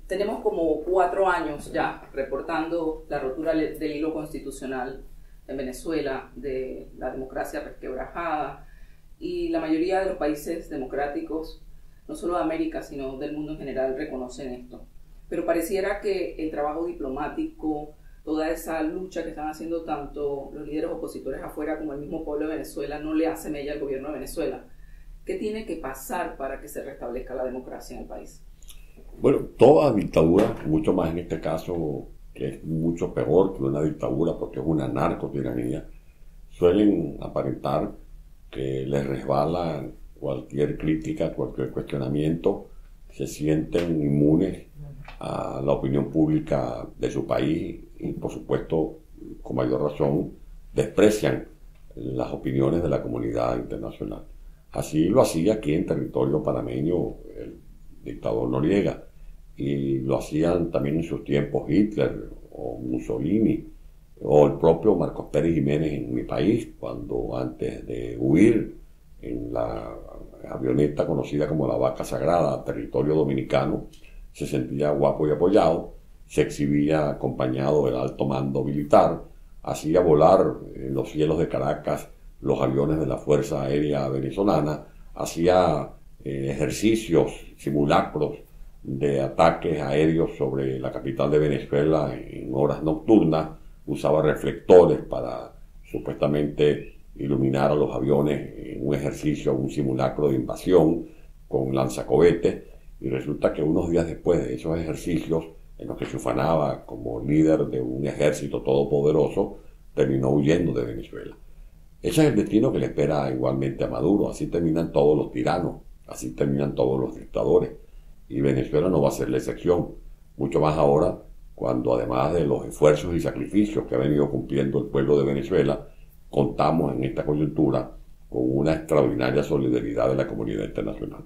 Tenemos como 4 años ya reportando la rotura del hilo constitucional en Venezuela, de la democracia resquebrajada, y la mayoría de los países democráticos, no solo de América, sino del mundo en general, reconocen esto. Pero pareciera que el trabajo diplomático, toda esa lucha que están haciendo tanto los líderes opositores afuera como el mismo pueblo de Venezuela, no le hace mella al gobierno de Venezuela. ¿Qué tiene que pasar para que se restablezca la democracia en el país? Bueno, toda dictadura, mucho más en este caso, que es mucho peor que una dictadura porque es una narcotiranía, suelen aparentar que les resbala cualquier crítica, cualquier cuestionamiento, se sienten inmunes a la opinión pública de su país y, por supuesto, con mayor razón, desprecian las opiniones de la comunidad internacional. Así lo hacía aquí en territorio panameño el dictador Noriega, y lo hacían también en sus tiempos Hitler o Mussolini o el propio Marcos Pérez Jiménez en mi país, cuando antes de huir en la avioneta conocida como la Vaca Sagrada a territorio dominicano, se sentía guapo y apoyado, se exhibía acompañado del alto mando militar, hacía volar en los cielos de Caracas los aviones de la Fuerza Aérea Venezolana, hacía ejercicios, simulacros de ataques aéreos sobre la capital de Venezuela en horas nocturnas, usaba reflectores para supuestamente iluminar a los aviones en un ejercicio, un simulacro de invasión con lanzacohetes, y resulta que unos días después de esos ejercicios, en los que se ufanaba como líder de un ejército todopoderoso, terminó huyendo de Venezuela. Ese es el destino que le espera igualmente a Maduro. Así terminan todos los tiranos, así terminan todos los dictadores, y Venezuela no va a ser la excepción, mucho más ahora cuando, además de los esfuerzos y sacrificios que ha venido cumpliendo el pueblo de Venezuela, contamos en esta coyuntura con una extraordinaria solidaridad de la comunidad internacional.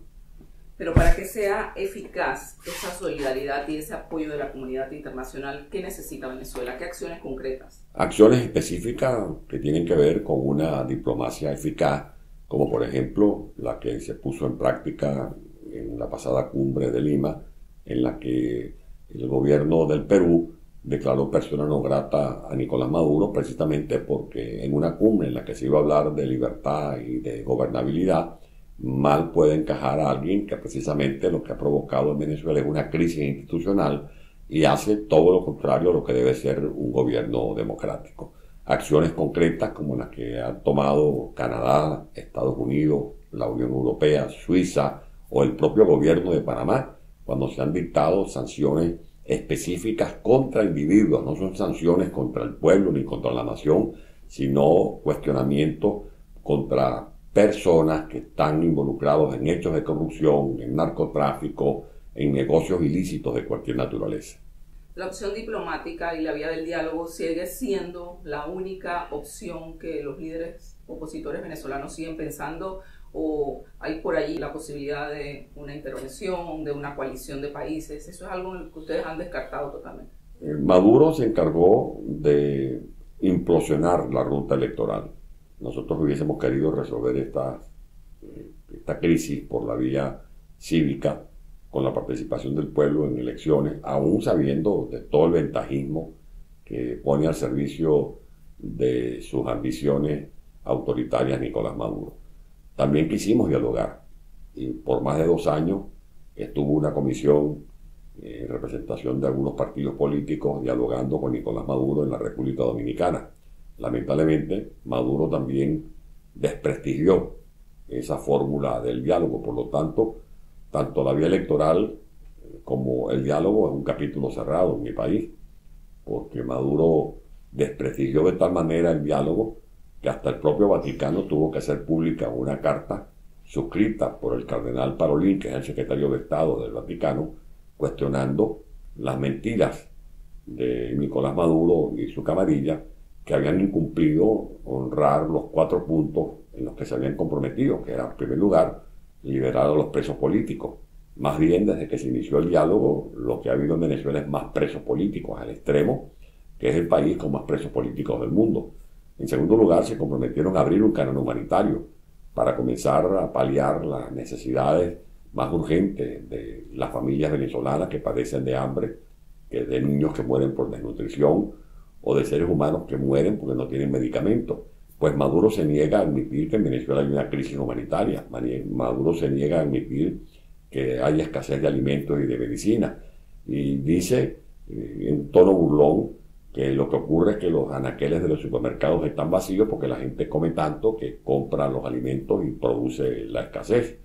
Pero para que sea eficaz esa solidaridad y ese apoyo de la comunidad internacional, ¿qué necesita Venezuela? ¿Qué acciones concretas? Acciones específicas que tienen que ver con una diplomacia eficaz, como por ejemplo la que se puso en práctica en la pasada cumbre de Lima, en la que el gobierno del Perú declaró persona non grata a Nicolás Maduro, precisamente porque en una cumbre en la que se iba a hablar de libertad y de gobernabilidad, mal puede encajar a alguien que precisamente lo que ha provocado en Venezuela es una crisis institucional y hace todo lo contrario a lo que debe ser un gobierno democrático. Acciones concretas como las que han tomado Canadá, Estados Unidos, la Unión Europea, Suiza o el propio gobierno de Panamá, cuando se han dictado sanciones específicas contra individuos, no son sanciones contra el pueblo ni contra la nación, sino cuestionamientos contra personas que están involucrados en hechos de corrupción, en narcotráfico, en negocios ilícitos de cualquier naturaleza. La opción diplomática y la vía del diálogo sigue siendo la única opción que los líderes opositores venezolanos siguen pensando, o hay por allí la posibilidad de una intervención, de una coalición de países. ¿Eso es algo que ustedes han descartado totalmente? Maduro se encargó de implosionar la ruta electoral. Nosotros hubiésemos querido resolver esta crisis por la vía cívica, con la participación del pueblo en elecciones, aún sabiendo de todo el ventajismo que pone al servicio de sus ambiciones autoritarias Nicolás Maduro. También quisimos dialogar, y por más de 2 años estuvo una comisión en representación de algunos partidos políticos dialogando con Nicolás Maduro en la República Dominicana. Lamentablemente, Maduro también desprestigió esa fórmula del diálogo. Por lo tanto la vía electoral como el diálogo es un capítulo cerrado en mi país, porque Maduro desprestigió de tal manera el diálogo que hasta el propio Vaticano tuvo que hacer pública una carta suscrita por el cardenal Parolin, que es el secretario de Estado del Vaticano, cuestionando las mentiras de Nicolás Maduro y su camarilla, que habían incumplido honrar los 4 puntos en los que se habían comprometido, que era, en primer lugar, liberar a los presos políticos. Más bien, desde que se inició el diálogo, lo que ha habido en Venezuela es más presos políticos, al extremo, que es el país con más presos políticos del mundo. En segundo lugar, se comprometieron a abrir un canal humanitario para comenzar a paliar las necesidades más urgente de las familias venezolanas que padecen de hambre, que de niños que mueren por desnutrición o de seres humanos que mueren porque no tienen medicamentos. Pues Maduro se niega a admitir que en Venezuela hay una crisis humanitaria. Maduro se niega a admitir que hay escasez de alimentos y de medicina. Y dice en tono burlón que lo que ocurre es que los anaqueles de los supermercados están vacíos porque la gente come tanto que compra los alimentos y produce la escasez.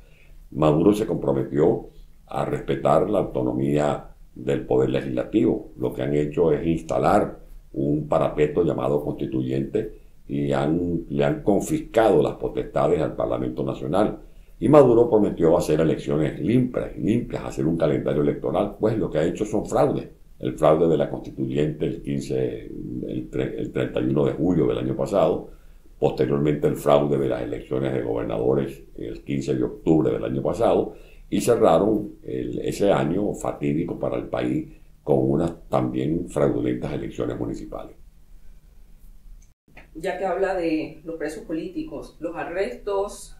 Maduro se comprometió a respetar la autonomía del poder legislativo. Lo que han hecho es instalar un parapeto llamado constituyente y le han confiscado las potestades al Parlamento Nacional. Y Maduro prometió hacer elecciones limpias, hacer un calendario electoral. Pues lo que ha hecho son fraudes. El fraude de la constituyente el 31 de julio del año pasado, posteriormente el fraude de las elecciones de gobernadores el 15 de octubre del año pasado, y cerraron ese año fatídico para el país con unas también fraudulentas elecciones municipales. Ya que habla de los presos políticos, los arrestos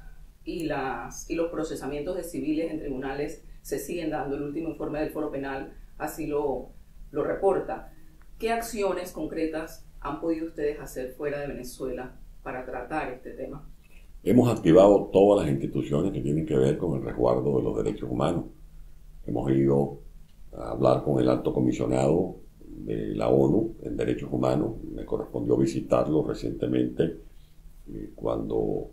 y los procesamientos de civiles en tribunales se siguen dando. El último informe del Foro Penal así lo reporta. ¿Qué acciones concretas han podido ustedes hacer fuera de Venezuela para tratar este tema? Hemos activado todas las instituciones que tienen que ver con el resguardo de los derechos humanos. Hemos ido a hablar con el alto comisionado de la ONU en Derechos Humanos. Me correspondió visitarlo recientemente cuando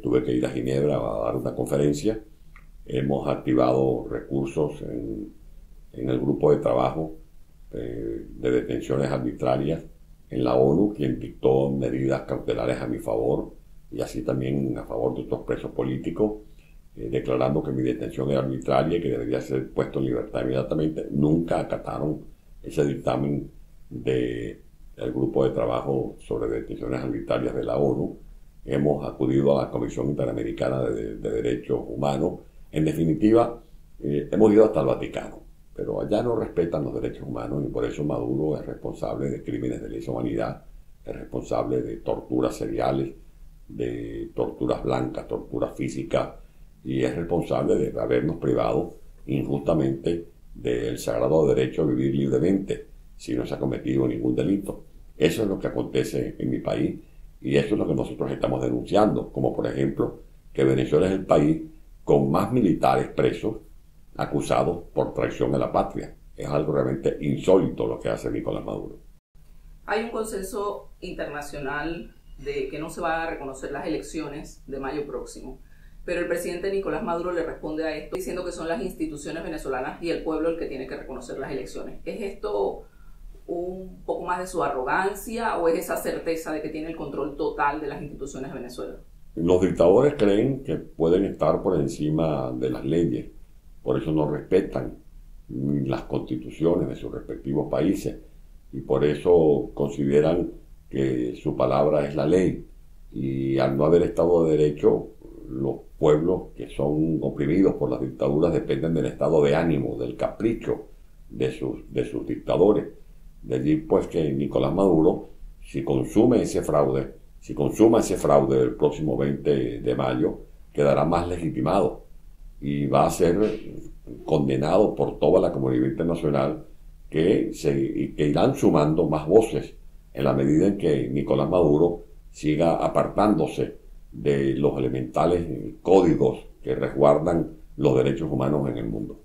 tuve que ir a Ginebra a dar una conferencia. Hemos activado recursos en el grupo de trabajo de detenciones arbitrarias en la ONU, quien dictó medidas cautelares a mi favor y así también a favor de otros presos políticos, declarando que mi detención era arbitraria y que debería ser puesto en libertad inmediatamente. Nunca acataron ese dictamen del grupo de trabajo sobre detenciones arbitrarias de la ONU. Hemos acudido a la Comisión Interamericana de Derechos Humanos. En definitiva, hemos ido hasta el Vaticano, pero allá no respetan los derechos humanos y por eso Maduro es responsable de crímenes de lesa humanidad, es responsable de torturas seriales, de torturas blancas, torturas físicas, y es responsable de habernos privado injustamente del sagrado derecho a vivir libremente si no se ha cometido ningún delito. Eso es lo que acontece en mi país y eso es lo que nosotros estamos denunciando, como por ejemplo que Venezuela es el país con más militares presos acusados por traición a la patria. Es algo realmente insólito lo que hace Nicolás Maduro. Hay un consenso internacional de que no se van a reconocer las elecciones de mayo próximo, pero el presidente Nicolás Maduro le responde a esto diciendo que son las instituciones venezolanas y el pueblo el que tiene que reconocer las elecciones. ¿Es esto un poco más de su arrogancia o es esa certeza de que tiene el control total de las instituciones de Venezuela? Los dictadores creen que pueden estar por encima de las leyes, por eso no respetan las constituciones de sus respectivos países y por eso consideran que su palabra es la ley, y al no haber Estado de Derecho, los pueblos que son oprimidos por las dictaduras dependen del estado de ánimo, del capricho de sus dictadores. De allí pues que Nicolás Maduro, si consuma ese fraude del próximo 20 de mayo, quedará más legitimado y va a ser condenado por toda la comunidad internacional que irán sumando más voces en la medida en que Nicolás Maduro siga apartándose de los elementales códigos que resguardan los derechos humanos en el mundo.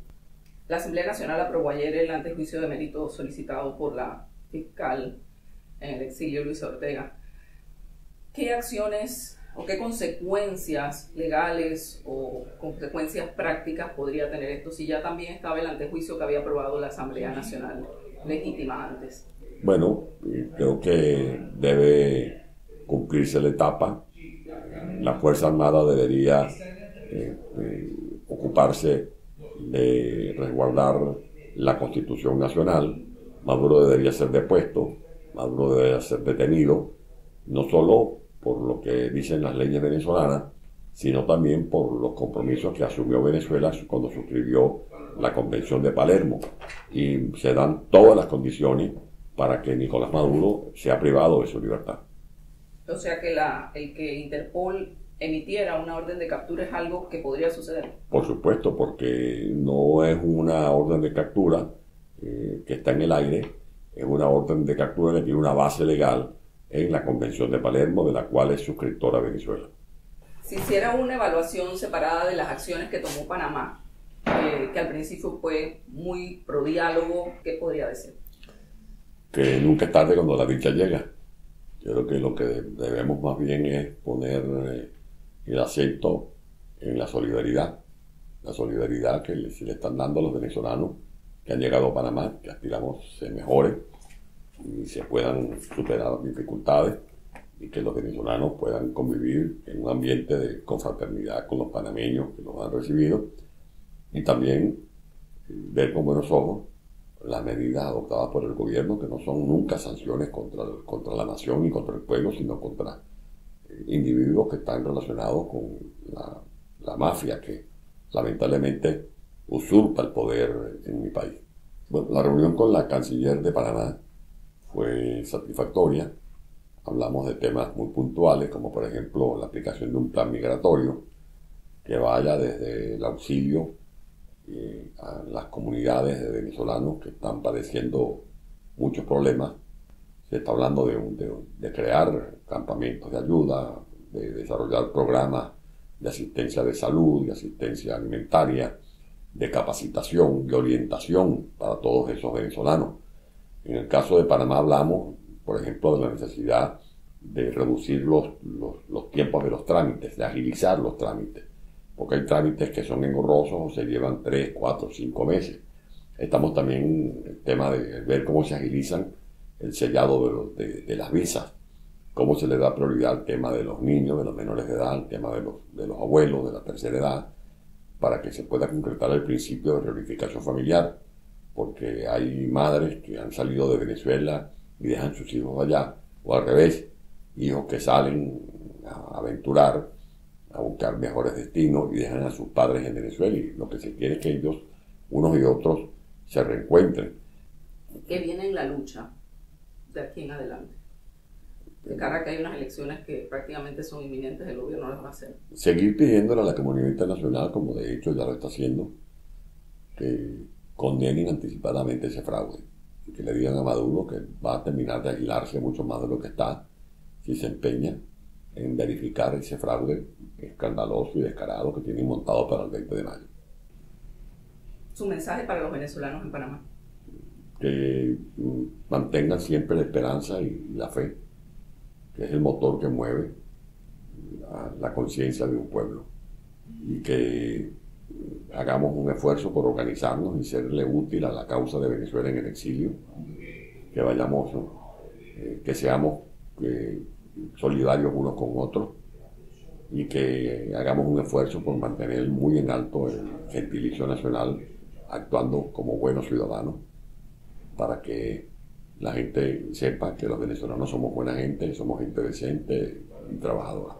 La Asamblea Nacional aprobó ayer el antejuicio de mérito solicitado por la fiscal en el exilio Luisa Ortega. ¿Qué acciones o qué consecuencias legales o consecuencias prácticas podría tener esto si ya también estaba el antejuicio que había aprobado la Asamblea Nacional legítima antes? Bueno, creo que debe cumplirse la etapa. La Fuerza Armada debería ocuparse de resguardar la Constitución Nacional. Maduro debería ser depuesto, Maduro debería ser detenido, no solo por lo que dicen las leyes venezolanas, sino también por los compromisos que asumió Venezuela cuando suscribió la Convención de Palermo. Y se dan todas las condiciones para que Nicolás Maduro sea privado de su libertad. O sea que el que Interpol emitiera una orden de captura es algo que podría suceder. Por supuesto, porque no es una orden de captura que está en el aire, es una orden de captura que tiene una base legal en la Convención de Palermo, de la cual es suscriptora Venezuela. Si hiciera una evaluación separada de las acciones que tomó Panamá, que al principio fue muy pro diálogo, ¿qué podría decir? Que nunca es tarde cuando la dicha llega. Yo creo que lo que debemos más bien es poner el acento en la solidaridad que se le están dando a los venezolanos que han llegado a Panamá, que aspiramos se mejoren y se puedan superar las dificultades y que los venezolanos puedan convivir en un ambiente de confraternidad con los panameños que los han recibido, y también ver con buenos ojos las medidas adoptadas por el gobierno, que no son nunca sanciones contra la nación ni contra el pueblo, sino contra individuos que están relacionados con la mafia que lamentablemente usurpa el poder en mi país. Bueno, la reunión con la canciller de Panamá fue satisfactoria. Hablamos de temas muy puntuales, como por ejemplo la aplicación de un plan migratorio que vaya desde el auxilio a las comunidades de venezolanos que están padeciendo muchos problemas. Se está hablando de crear campamentos de ayuda, de desarrollar programas de asistencia de salud, de asistencia alimentaria, de capacitación, de orientación para todos esos venezolanos. En el caso de Panamá hablamos, por ejemplo, de la necesidad de reducir los tiempos de los trámites, de agilizar los trámites, porque hay trámites que son engorrosos o se llevan 3, 4, 5 meses. Estamos también en el tema de ver cómo se agilizan el sellado de las visas, cómo se le da prioridad al tema de los niños, de los menores de edad, al tema de los abuelos, de la tercera edad, para que se pueda concretar el principio de reunificación familiar, porque hay madres que han salido de Venezuela y dejan sus hijos allá, o al revés, hijos que salen a aventurar, a buscar mejores destinos y dejan a sus padres en Venezuela, y lo que se quiere es que ellos, unos y otros, se reencuentren. ¿Qué viene en la lucha de aquí en adelante? De cara a que hay unas elecciones que prácticamente son inminentes, el gobierno las va a hacer. Seguir pidiéndole a la comunidad internacional, como de hecho ya lo está haciendo, que condenen anticipadamente ese fraude y que le digan a Maduro que va a terminar de aislarse mucho más de lo que está si se empeña en verificar ese fraude escandaloso y descarado que tienen montado para el 20 de mayo. ¿Su mensaje para los venezolanos en Panamá? Que mantengan siempre la esperanza y la fe, que es el motor que mueve la conciencia de un pueblo, y que hagamos un esfuerzo por organizarnos y serle útil a la causa de Venezuela en el exilio, que vayamos, que seamos solidarios unos con otros, y que hagamos un esfuerzo por mantener muy en alto el gentilicio nacional, actuando como buenos ciudadanos, para que la gente sepa que los venezolanos somos buena gente, somos gente decente y trabajadora.